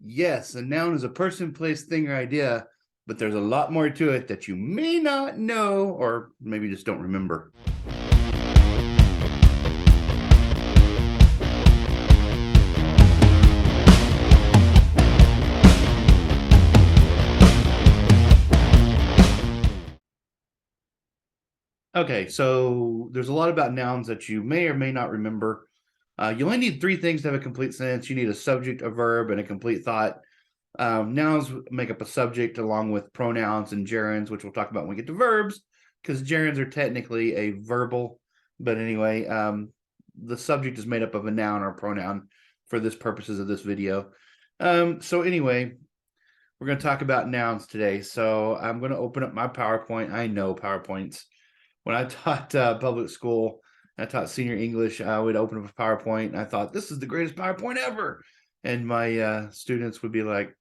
Yes, a noun is a person, place, thing, or idea, but there's a lot more to it that you may not know or maybe just don't remember. Okay, so there's a lot about nouns that you may or may not remember. You only need three things to have a complete sentence. You need a subject, a verb, and a complete thought. Nouns make up a subject along with pronouns and gerunds, which we'll talk about when we get to verbs, because gerunds are technically a verbal. But anyway, the subject is made up of a noun or pronoun for this purposes of this video. So anyway, we're going to talk about nouns today. So I'm going to open up my PowerPoint. I know PowerPoints. When I taught public school, I taught senior English, I would open up a PowerPoint and I thought, this is the greatest PowerPoint ever. And my students would be like,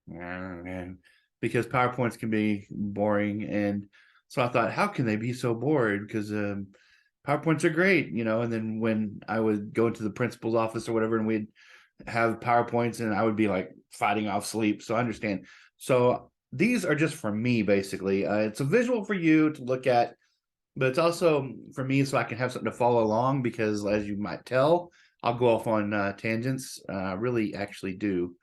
man, because PowerPoints can be boring. And so I thought, how can they be so bored? Because PowerPoints are great, And then when I would go into the principal's office or whatever, and we'd have PowerPoints, and I would be like fighting off sleep. So I understand. So these are just for me, basically. It's a visual for you to look at, but it's also for me so I can have something to follow along, because as you might tell, I'll go off on tangents. Really actually do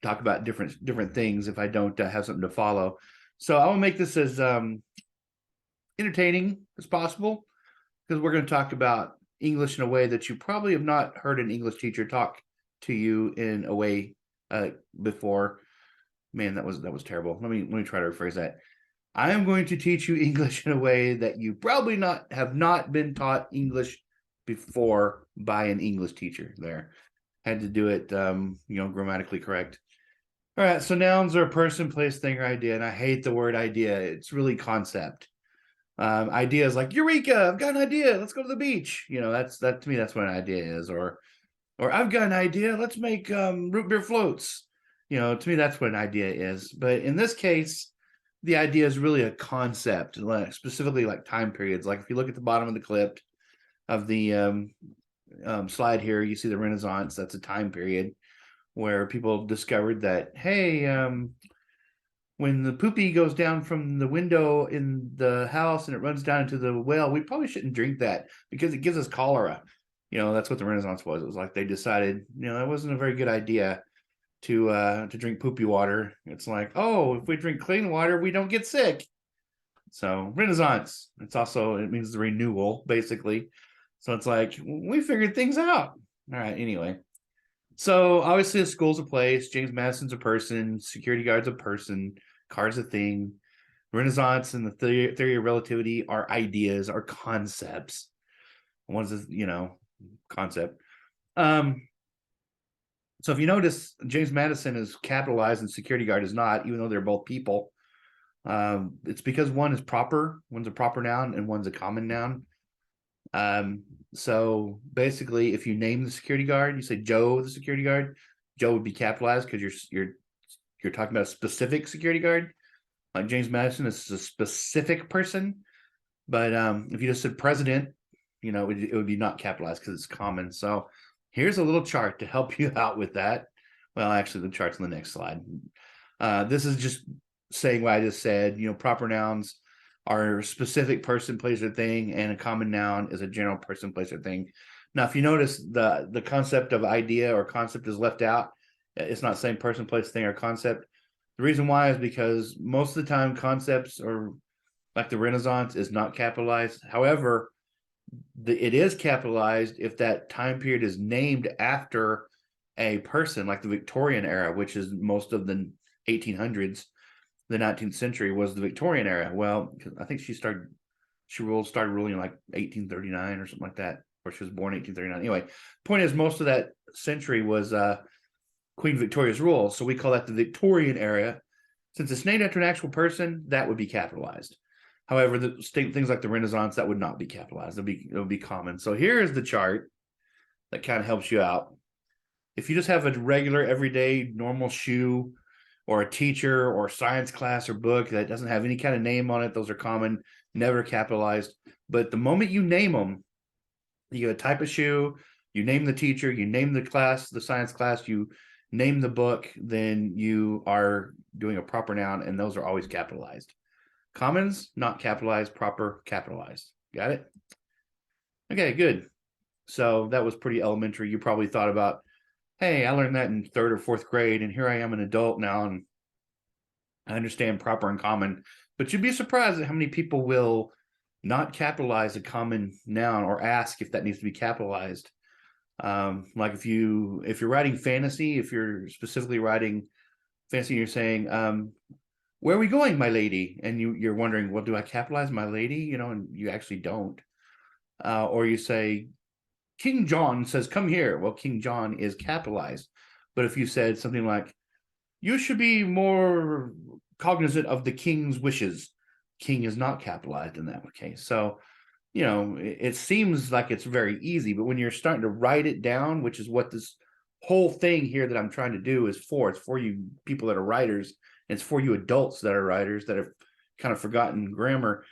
talk about different things if I don't have something to follow. So I will make this as entertaining as possible, because we're going to talk about English in a way that you probably have not heard an English teacher talk to you in a way before. Man, that was terrible. Let me try to rephrase that. I am going to teach you English in a way that you probably have not been taught English before by an English teacher. There, had to do it, grammatically correct. All right, so nouns are a person, place, thing, or idea, and I hate the word idea. It's really concept. Idea is like, Eureka! I've got an idea. Let's go to the beach. That to me. That's what an idea is. Or I've got an idea. Let's make root beer floats. To me, that's what an idea is. But in this case, the idea is really a concept, specifically like time periods. Like if you look at the bottom of the clip of the slide here, you see the Renaissance. That's a time period where people discovered that, hey, when the poopy goes down from the window in the house and it runs down into the well, we probably shouldn't drink that because it gives us cholera. That's what the Renaissance was. It was like they decided, that wasn't a very good idea to drink poopy water. It's like, oh, if we drink clean water, we don't get sick. So Renaissance. It means the renewal, basically. So it's like, we figured things out. All right, anyway. So obviously a school's a place, James Madison's a person, security guard's a person, car's a thing. Renaissance and the theory of relativity are ideas, are concepts. One's concept. So if you notice, James Madison is capitalized and security guard is not, even though they're both people. It's because one's a proper noun and one's a common noun. So basically, if you name the security guard, you say Joe, the security guard, Joe would be capitalized because you're talking about a specific security guard. Like James Madison is a specific person, but if you just said president, it would be not capitalized because it's common. So here's a little chart to help you out with that. Well, actually, the chart's on the next slide. This is just saying what I just said. Proper nouns are a specific person, place, or thing, and a common noun is a general person, place, or thing. Now, if you notice, the concept of idea or concept is left out. It's not saying person, place, thing, or concept. The reason why is because most of the time concepts, or like the Renaissance, is not capitalized. However, it is capitalized if that time period is named after a person, like the Victorian era, which is most of the 1800s. The 19th century was the Victorian era. Well, I think she started ruling in like 1839 or something like that, or she was born 1839. Anyway, point is, most of that century was Queen Victoria's rule, so we call that the Victorian era. Since it's named after an actual person, that would be capitalized. However, the things like the Renaissance, that would not be capitalized. It would be common. So here is the chart that kind of helps you out. If you just have a regular, everyday, normal shoe, or a teacher or science class or book that doesn't have any kind of name on it, those are common, never capitalized. But the moment you name them, you get a type of shoe, you name the teacher, you name the class, the science class, you name the book, then you are doing a proper noun, and those are always capitalized. Commons, not capitalized, proper, capitalized. Got it? Okay, good. So that was pretty elementary. You probably thought about, hey, I learned that in 3rd or 4th grade, and here I am an adult now, and I understand proper and common. But you'd be surprised at how many people will not capitalize a common noun or ask if that needs to be capitalized. Like if you're writing fantasy, if you're specifically writing fantasy, you're saying, where are we going, my lady? And you're wondering, well, do I capitalize my lady? And you actually don't. Or you say, King John says, come here. Well, King John is capitalized. But if you said something like, you should be more cognizant of the king's wishes, king is not capitalized in that case. So, it seems like it's very easy, but when you're starting to write it down, which is what this whole thing here that I'm trying to do is for, it's for you people that are writers, and it's for you adults that are writers that have kind of forgotten grammar.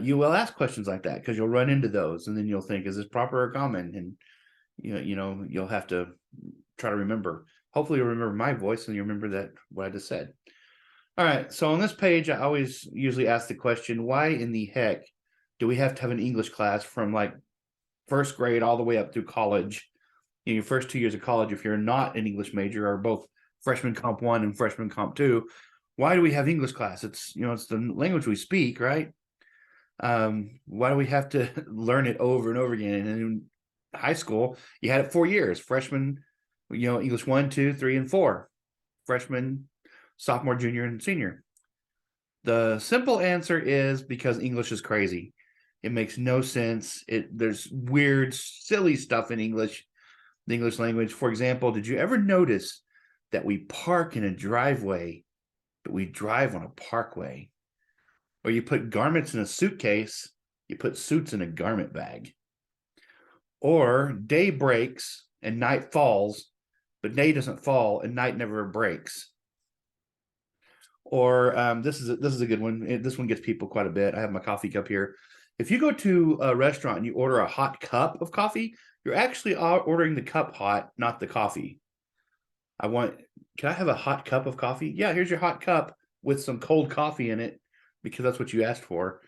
You will ask questions like that because you'll run into those, and then you'll think, is this proper or common? And you'll have to try to remember. Hopefully you'll remember my voice and you remember that what I just said. All right, so on this page, I always usually ask the question, why in the heck do we have to have an English class from like 1st grade all the way up through college? In your first 2 years of college, if you're not an English major or both freshman comp 1 and freshman comp 2, why do we have English class? It's it's the language we speak, right? Why do we have to learn it over and over again? And in high school, you had it 4 years: freshman, English 1, 2, 3, and 4, freshman, sophomore, junior, and senior. The simple answer is because English is crazy. It makes no sense. There's weird, silly stuff in English, the English language. For example, did you ever notice that we park in a driveway, but we drive on a parkway? Or you put garments in a suitcase, you put suits in a garment bag. Or day breaks and night falls, but day doesn't fall and night never breaks. Or this is a good one. This one gets people quite a bit. I have my coffee cup here. If you go to a restaurant and you order a hot cup of coffee, you're actually ordering the cup hot, not the coffee. Can I have a hot cup of coffee? Yeah, here's your hot cup with some cold coffee in it, because that's what you asked for.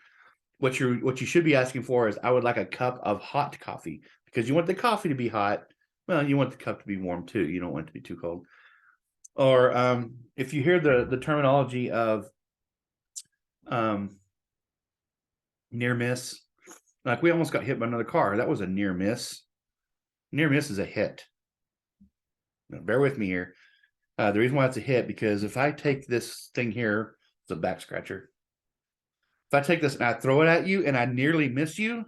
What you should be asking for is, I would like a cup of hot coffee, because you want the coffee to be hot. Well, you want the cup to be warm too. You don't want it to be too cold. Or if you hear the terminology of near miss, like we almost got hit by another car. That was a near miss. Near miss is a hit. Now, bear with me here. The reason why it's a hit, because if I take this thing here, it's a back scratcher. If I take this and I throw it at you and I nearly miss you,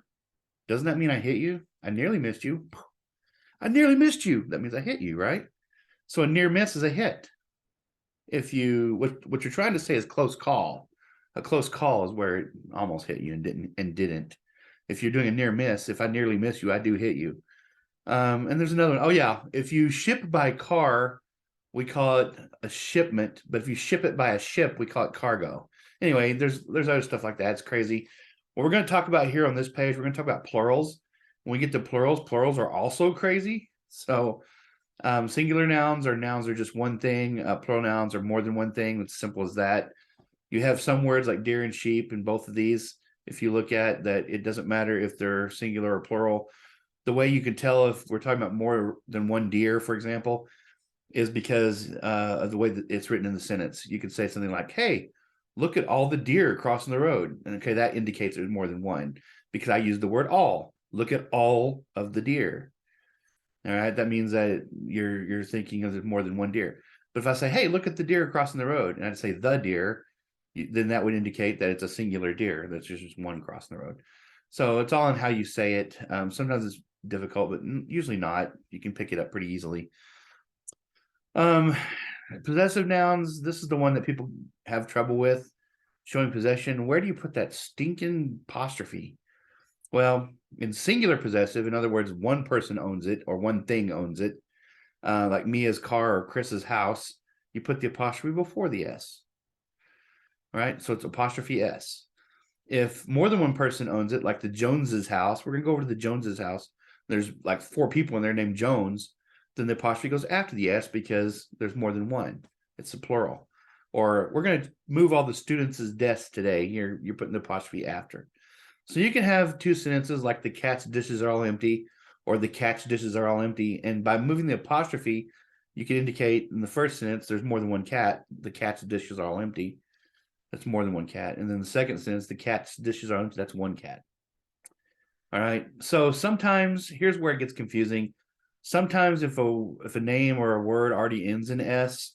doesn't that mean I hit you? I nearly missed you. I nearly missed you. That means I hit you, right? So a near miss is a hit. If what you're trying to say is close call. A close call is where it almost hit you and didn't. If you're doing a near miss, if I nearly miss you, I do hit you. And there's another one. Oh yeah, if you ship by car, we call it a shipment. But if you ship it by a ship, we call it cargo. Anyway, there's other stuff like that. It's crazy. What we're going to talk about here on this page, we're going to talk about plurals. When we get to plurals are also crazy. So singular nouns are just one thing. Plural nouns are more than one thing. It's simple as that. You have some words like deer and sheep in both of these. If you look at that, it doesn't matter if they're singular or plural. The way you can tell if we're talking about more than one deer, for example, is because of the way that it's written in the sentence. You could say something like, hey, look at all the deer crossing the road. And okay, that indicates there's more than one, because I used the word all. Look at all of the deer. All right, that means that you're thinking of more than one deer. But if I say, hey, look at the deer crossing the road, and I'd say the deer, then that would indicate that it's a singular deer. That's just one crossing the road. So it's all in how you say it. Sometimes it's difficult, but usually not. You can pick it up pretty easily. Possessive nouns, this is the one that people have trouble with, showing possession. Where do you put that stinking apostrophe? Well, in singular possessive, in other words, one person owns it or one thing owns it, like Mia's car or Chris's house, you put the apostrophe before the S. All right, so it's apostrophe S. If more than one person owns it, like the Joneses' house, we're going to go over to the Joneses' house. There's like 4 people in there named Jones. then the apostrophe goes after the S because there's more than one. It's a plural. Or we're going to move all the students' desks today. You're putting the apostrophe after. So you can have two sentences like the cat's dishes are all empty or the cat's dishes are all empty. And by moving the apostrophe, you can indicate in the first sentence there's more than one cat. The cat's dishes are all empty. That's more than one cat. And then the second sentence, the cat's dishes are empty. That's one cat. All right. So sometimes here's where it gets confusing. Sometimes if a name or a word already ends in S,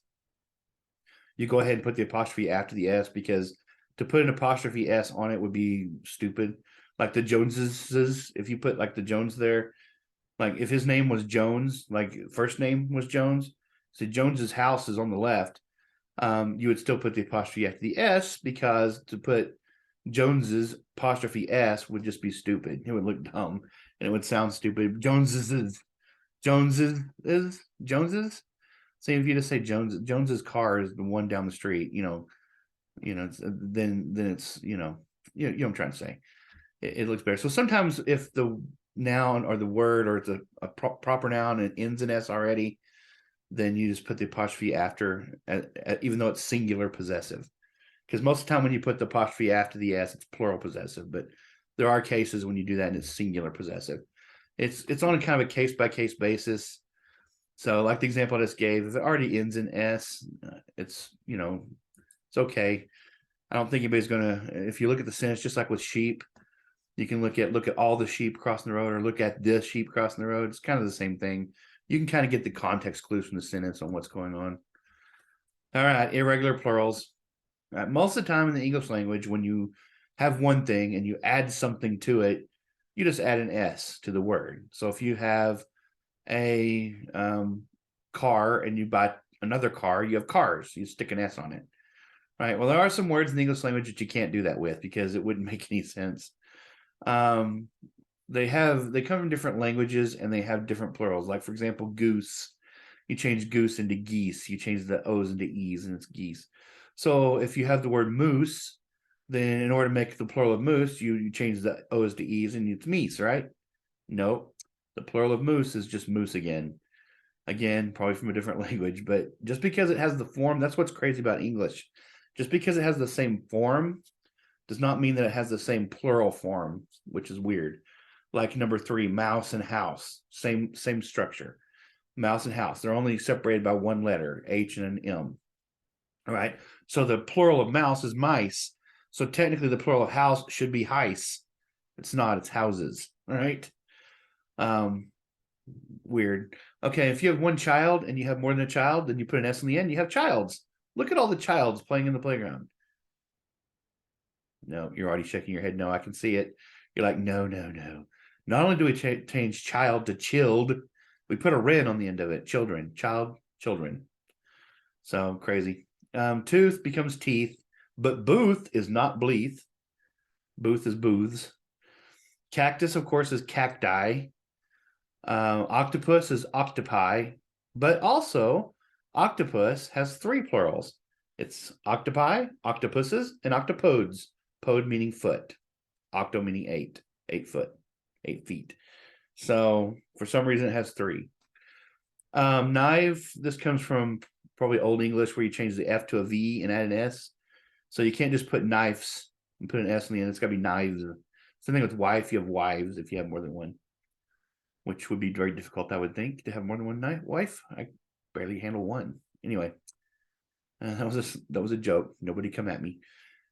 you go ahead and put the apostrophe after the S, because to put an apostrophe S on it would be stupid. Like the Joneses, if you put like the Jones there, like if his name was Jones, like first name was Jones, so Jones's house is on the left, you would still put the apostrophe after the S, because to put Jones's apostrophe S would just be stupid. It would look dumb and it would sound stupid. Jones's. So if you just say Jones's car is the one down the street, then it's you know what I'm trying to say. It looks better. So sometimes if the noun or the word or it's a proper noun and it ends in S already, then you just put the apostrophe after, even though it's singular possessive. Because most of the time when you put the apostrophe after the S, it's plural possessive. But there are cases when you do that and it's singular possessive. It's on a kind of a case-by-case basis. So like the example I just gave, if it already ends in S, it's okay. I don't think anybody's gonna, if you look at the sentence, just like with sheep, you can look at all the sheep crossing the road, or look at this sheep crossing the road. It's kind of the same thing. You can kind of get the context clues from the sentence on what's going on. All right, irregular plurals. Most of the time in the English language, when you have one thing and you add something to it, you just add an S to the word. So if you have a car and you buy another car, you have cars. You stick an S on it. Right. Well, there are some words in the English language that you can't do that with because it wouldn't make any sense. They come from different languages and they have different plurals. Like, for example, goose. You change goose into geese. You change the O's into E's and it's geese. So if you have the word moose, then in order to make the plural of moose, you change the O's to E's and it's meese, right? Nope. The plural of moose is just moose again. Again, probably from a different language, but just because it has the form, that's what's crazy about English. Just because it has the same form does not mean that it has the same plural form, which is weird. Like number 3, mouse and house, same structure. Mouse and house, they're only separated by one letter, H and an M. All right. So the plural of mouse is mice. So technically the plural of house should be heis. It's not, it's houses. All right. Weird. Okay, if you have one child and you have more than a child, then you put an S in the end, you have childs. Look at all the childs playing in the playground. No, you're already shaking your head. No, I can see it. You're like, no. Not only do we change child to chilled, we put a ren on the end of it. Children, child, children. So crazy. Tooth becomes teeth, but booth is not bleeth. Booth is booths. Cactus, of course, is cacti. Octopus is octopi, but also octopus has 3 plurals. It's octopi, octopuses, and octopodes. Pod meaning foot, octo meaning 8 foot, 8 feet. So for some reason it has 3. Knife, this comes from probably Old English where you change the F to a V and add an S. So you can't just put knives and put an S in the end. It's got to be knives. Same thing with wife, you have wives if you have more than one, which would be very difficult, I would think, to have more than one wife. I barely handle one. Anyway, that was a joke. Nobody come at me.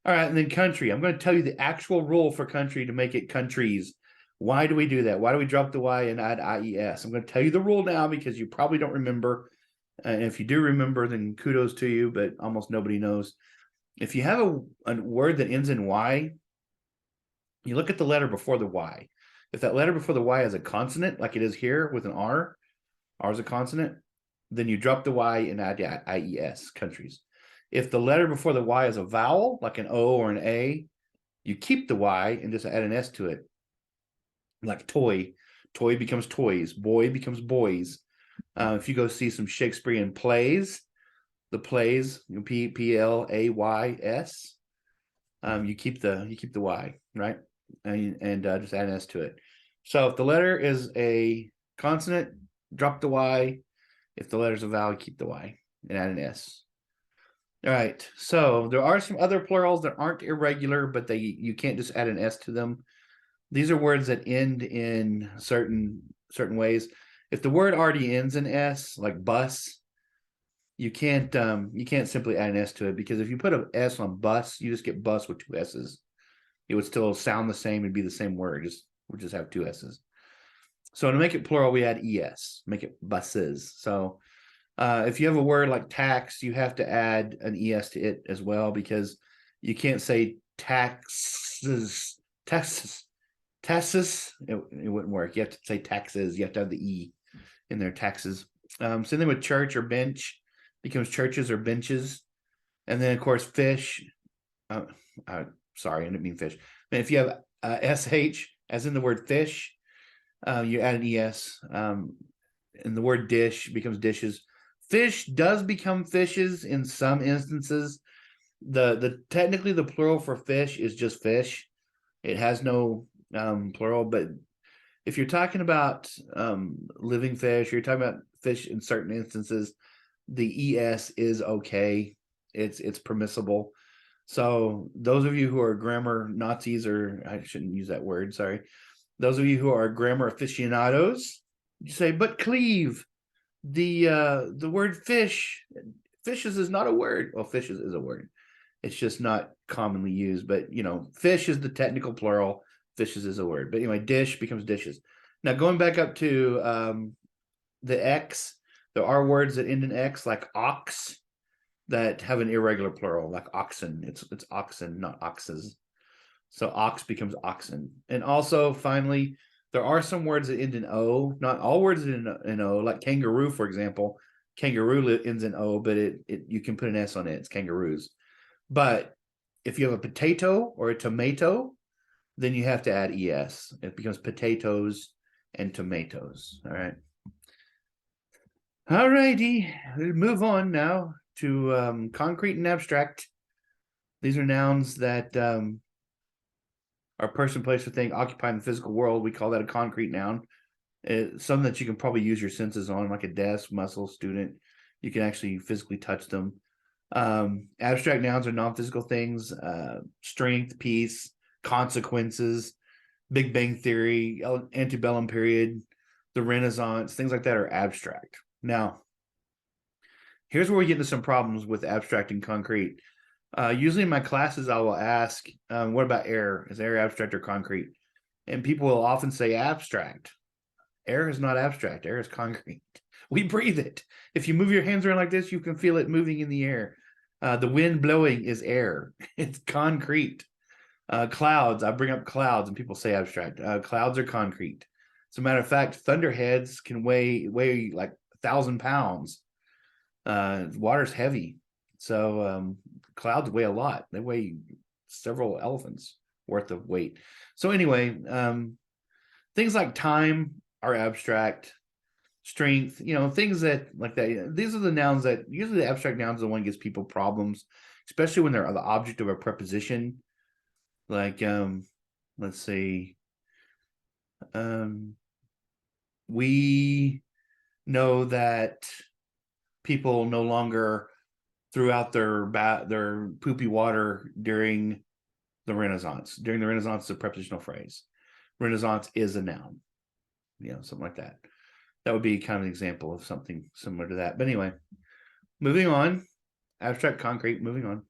All right, and then country. I'm going to tell you the actual rule for country to make it countries. Why do we do that? Why do we drop the Y and add IES? I'm going to tell you the rule now because you probably don't remember. And if you do remember, then kudos to you, but almost nobody knows. If you have a word that ends in Y, you look at the letter before the Y. If that letter before the Y is a consonant, like it is here with an R is a consonant, then you drop the Y and add IES, countries. If the letter before the Y is a vowel, like an O or an A, you keep the Y and just add an S to it. Like toy. Toy becomes toys. Boy becomes boys. If you go see some Shakespearean plays, the plays, Plays, you keep the Y, right? And just add an S to it. So if the letter is a consonant, drop the Y. If the letter's a vowel, keep the Y and add an S. All right. So there are some other plurals that aren't irregular, but you can't just add an S to them. These are words that end in certain ways. If the word already ends in S, like bus, you can't simply add an S to it, because if you put an S on bus, you just get bus with two S's. It would still sound the same and be the same word. We just have two S's. So to make it plural, we add ES, make it buses. So if you have a word like tax, you have to add an ES to it as well, because you can't say taxes. It wouldn't work. You have to say taxes. You have to have the E in there, taxes. Same thing with church or bench, becomes churches or benches. And then, of course, fish. Sorry, I didn't mean fish. And if you have SH, as in the word fish, you add an ES. And the word dish becomes dishes. Fish does become fishes in some instances. Technically the plural for fish is just fish. It has no plural, but if you're talking about living fish, you're talking about fish in certain instances, the ES is okay. It's permissible. So those of you who are grammar Nazis, or I shouldn't use that word, sorry. Those of you who are grammar aficionados, you say, but Cleave, the word fishes is not a word. Well, fishes is a word. It's just not commonly used, but fish is the technical plural. Fishes is a word. But anyway, dish becomes dishes. Now going back up to the X, there are words that end in X, like ox, that have an irregular plural, like oxen. It's oxen, not oxes. So ox becomes oxen. And also, finally, there are some words that end in O. Not all words end in O, like kangaroo, for example. Kangaroo ends in O, but you can put an S on it. It's kangaroos. But if you have a potato or a tomato, then you have to add ES. It becomes potatoes and tomatoes. All right. All righty. We'll move on now to concrete and abstract. These are nouns that are person, place, or thing occupying the physical world. We call that a concrete noun. It's something that you can probably use your senses on, like a desk, muscle, student. You can actually physically touch them. Abstract nouns are non-physical things, strength, peace, consequences, Big Bang Theory, antebellum period, the Renaissance, things like that are abstract. Now, here's where we get into some problems with abstract and concrete. Usually in my classes, I will ask, what about air? Is air abstract or concrete? And people will often say abstract. Air is not abstract. Air is concrete. We breathe it. If you move your hands around like this, you can feel it moving in the air. The wind blowing is air. It's concrete. Clouds, I bring up clouds and people say abstract. Clouds are concrete. As a matter of fact, thunderheads can weigh like 1,000 pounds. Water's heavy. So clouds weigh a lot. They weigh several elephants worth of weight. So anyway, things like time are abstract. Strength, things that like that. These are the nouns that usually the abstract nouns are the one that gives people problems, especially when they're the object of a preposition. Like, let's see. We know that people no longer threw out their poopy water during the Renaissance. During the Renaissance is a prepositional phrase. Renaissance is a noun. Something like that. That would be kind of an example of something similar to that. But anyway, moving on. Abstract, concrete, moving on.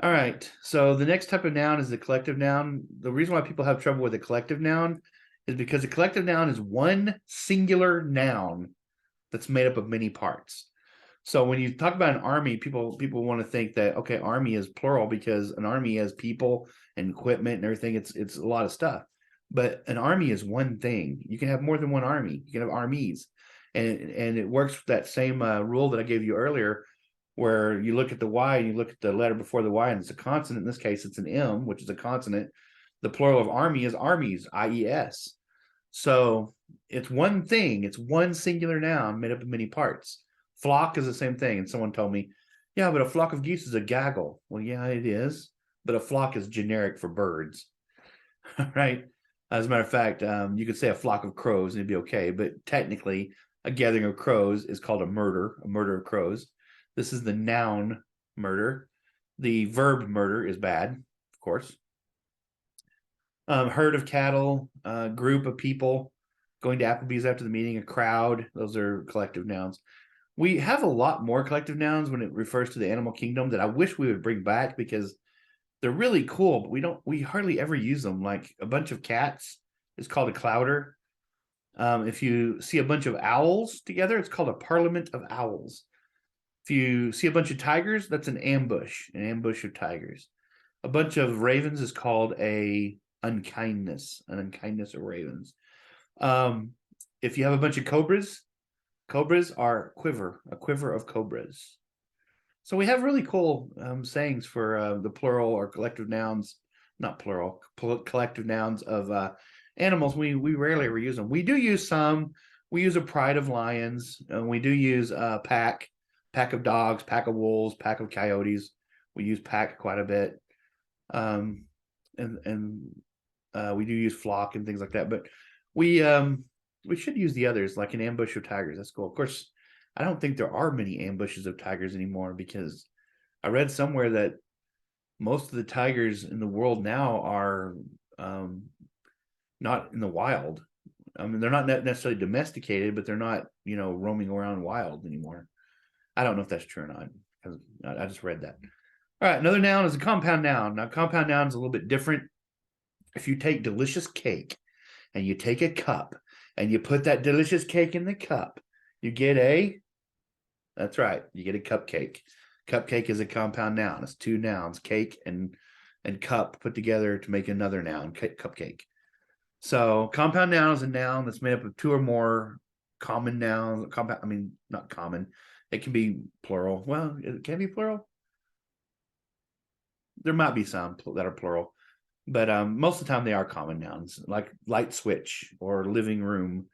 All right. So the next type of noun is the collective noun. The reason why people have trouble with a collective noun is because a collective noun is one singular noun that's made up of many parts. So when you talk about an army, people want to think that, okay, army is plural because an army has people and equipment and everything. It's a lot of stuff. But an army is one thing. You can have more than one army. You can have armies. And it works with that same rule that I gave you earlier, where you look at the Y and you look at the letter before the Y and it's a consonant. In this case, it's an M, which is a consonant. The plural of army is armies, IES. So it's one thing. It's one singular noun made up of many parts. Flock is the same thing. And someone told me, yeah, but a flock of geese is a gaggle. Well, yeah, it is. But a flock is generic for birds, right? As a matter of fact, you could say a flock of crows and it'd be okay. But technically, a gathering of crows is called a murder of crows. This is the noun murder. The verb murder is bad, of course. Herd of cattle, group of people, going to Applebee's after the meeting, a crowd. Those are collective nouns. We have a lot more collective nouns when it refers to the animal kingdom that I wish we would bring back because they're really cool, but we hardly ever use them. Like a bunch of cats is called a clouder. If you see a bunch of owls together, it's called a parliament of owls. If you see a bunch of tigers, that's an ambush of tigers. A bunch of ravens is called an unkindness of ravens. If you have a bunch of cobras are a quiver of cobras. So we have really cool sayings for the plural or collective nouns, not plural, collective nouns of animals. We rarely ever use them. We do use some. We use a pride of lions. We do use pack of dogs, pack of wolves, pack of coyotes. We use pack quite a bit, and we do use flock and things like that. But we should use the others, like an ambush of tigers. That's cool. Of course, I don't think there are many ambushes of tigers anymore because I read somewhere that most of the tigers in the world now are not in the wild. I mean, they're not necessarily domesticated, but they're not, roaming around wild anymore. I don't know if that's true or not because I just read that. All right, another noun is a compound noun. Now, compound noun is a little bit different. If you take delicious cake and you take a cup and you put that delicious cake in the cup, you get that's right, you get a cupcake. Cupcake is a compound noun. It's two nouns, cake and cup put together to make another noun, cupcake. So compound noun is a noun that's made up of two or more common nouns. Not common. It can be plural. Well, it can be plural. There might be some that are plural, but most of the time they are common nouns, like light switch or living room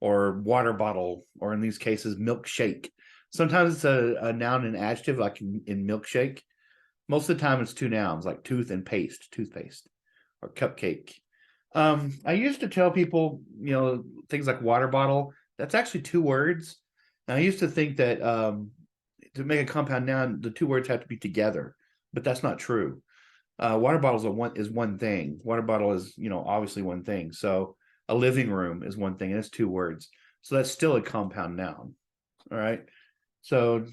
or water bottle, or in these cases, milkshake. Sometimes it's a noun and adjective, like in milkshake. Most of the time it's two nouns, like tooth and paste, toothpaste, or cupcake. I used to tell people, things like water bottle, that's actually two words. And I used to think that to make a compound noun, the two words have to be together, but that's not true. Water bottle is one thing. Water bottle is, obviously one thing. So a living room is one thing, and it's two words. So that's still a compound noun. All right. So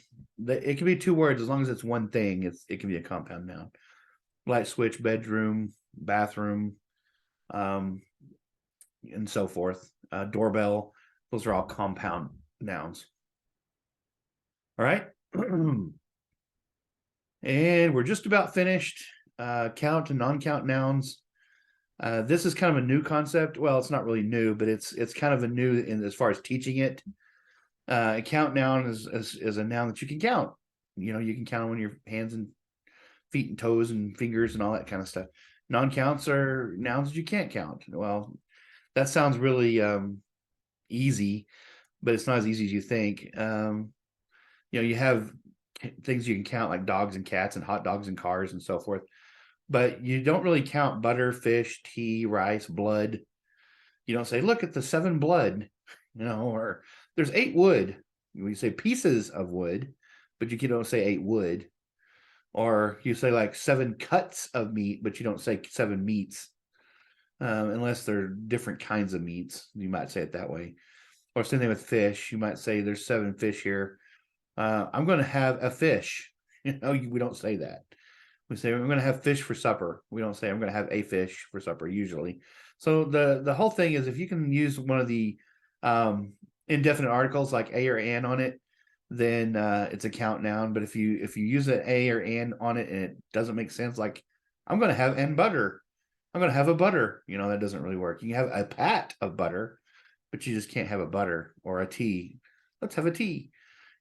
it can be two words as long as it's one thing. It can be a compound noun. Light switch, bedroom, bathroom, and so forth. Doorbell. Those are all compound nouns. All right. And we're just about finished. Count and non-count nouns. This is kind of a new concept. Well, it's not really new, but it's kind of a new in as far as teaching it. A count noun is a noun that you can count. You can count on your hands and feet and toes and fingers and all that kind of stuff. Non-counts are nouns that you can't count. Well, that sounds really easy, but it's not as easy as you think. You have things you can count like dogs and cats and hot dogs and cars and so forth, but you don't really count butter, fish, tea, rice, blood. You don't say, look at the 7 blood, or there's 8 wood. You say pieces of wood, but you don't say 8 wood. Or you say like 7 cuts of meat, but you don't say 7 meats. Unless they're different kinds of meats, you might say it that way. Or same thing with fish. You might say there's 7 fish here. I'm going to have a fish. We don't say that. We say I'm going to have fish for supper. We don't say I'm going to have a fish for supper usually. So the whole thing is if you can use one of the indefinite articles like a or an on it, then it's a count noun. But if you use an a or an on it and it doesn't make sense, like I'm going to have an butter. I'm going to have a butter. That doesn't really work. You can have a pat of butter, but you just can't have a butter. Or a tea. Let's have a tea.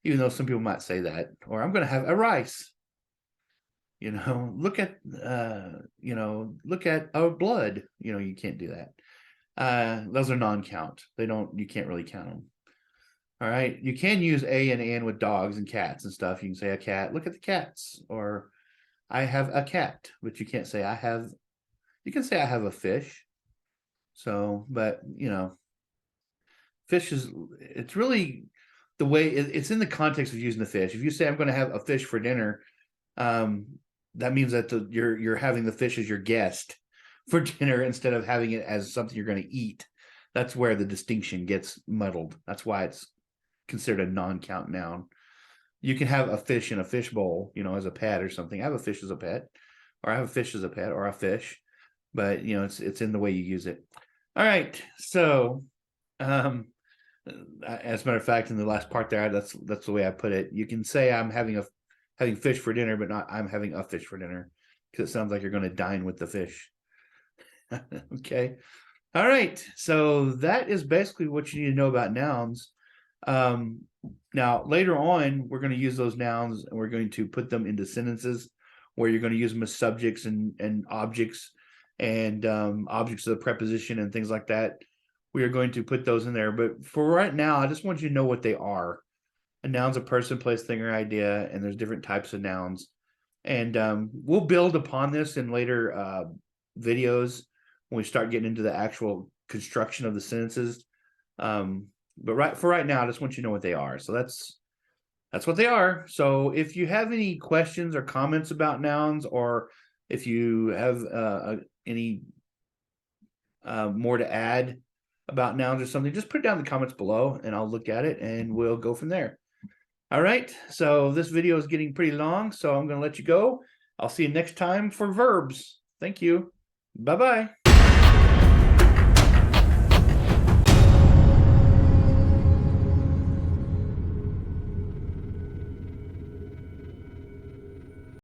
Even though some people might say that. Or I'm going to have a rice. Look at our blood. You can't do that. Those are non-count. You can't really count them. All right. You can use a and an with dogs and cats and stuff. You can say a cat, look at the cats, or I have a cat, but you can't say you can say I have a fish. So, but fish is, it's really the way it's in the context of using the fish. If you say I'm going to have a fish for dinner, that means that you're having the fish as your guest for dinner instead of having it as something you're going to eat. That's where the distinction gets muddled. That's why it's considered a non-count noun. You can have a fish in a fish bowl, as a pet or something. I have a fish as a pet, or I have a fish as a pet, or a fish, but it's in the way you use it. All right, so as a matter of fact, in the last part there, that's the way I put it. You can say I'm having fish for dinner, but not I'm having a fish for dinner, because it sounds like you're going to dine with the fish. Okay. All right. So that is basically what you need to know about nouns. Now later on, we're going to use those nouns and we're going to put them into sentences where you're going to use them as subjects and objects and objects of the preposition and things like that. We are going to put those in there. But for right now, I just want you to know what they are. A noun's a person, place, thing, or idea, and there's different types of nouns. And we'll build upon this in later videos when we start getting into the actual construction of the sentences. But for right now, I just want you to know what they are. So that's what they are. So if you have any questions or comments about nouns, or if you have any more to add about nouns or something, just put it down in the comments below and I'll look at it and we'll go from there. All right, so this video is getting pretty long, so I'm going to let you go. I'll see you next time for verbs. Thank you. Bye-bye.